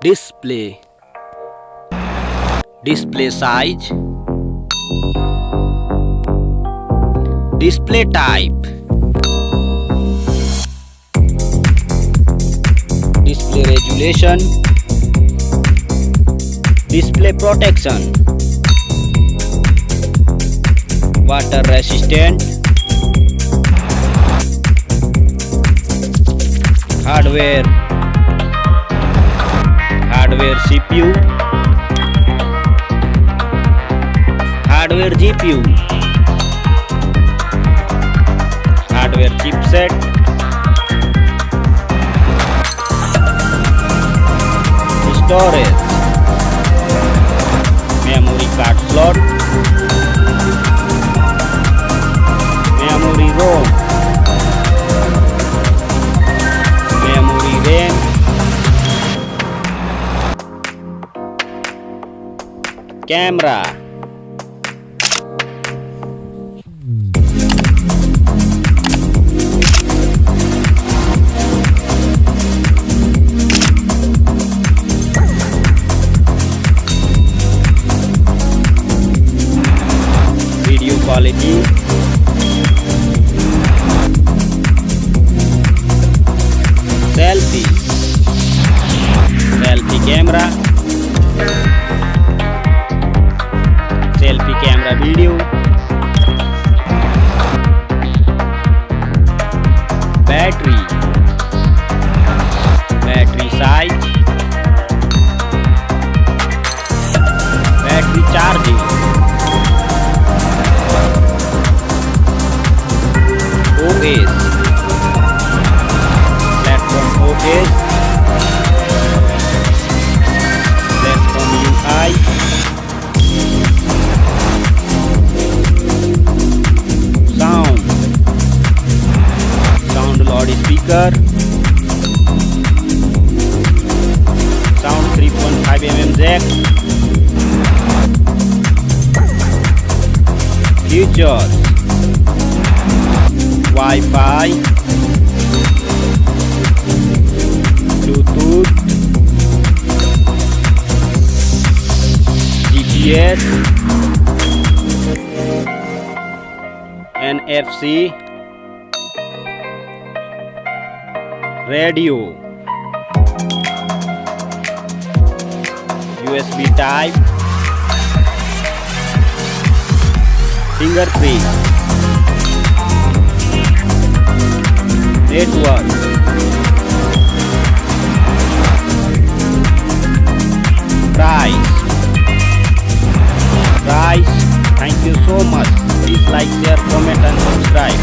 display size, display type, display resolution, display protection, water resistant, hardware CPU, hardware GPU, hardware chipset, storage, memory card slot, memory ROM, memory RAM, camera, video quality, selfie camera, selfie camera video, battery size, battery charging, OS, platform OS, platform UI, sound loudspeaker, sound 3.5mm jack, features, Wi-Fi, Bluetooth, GPS, NFC, radio, USB type, fingerprint, network, price. Thank you so much. Please like, share, comment and subscribe.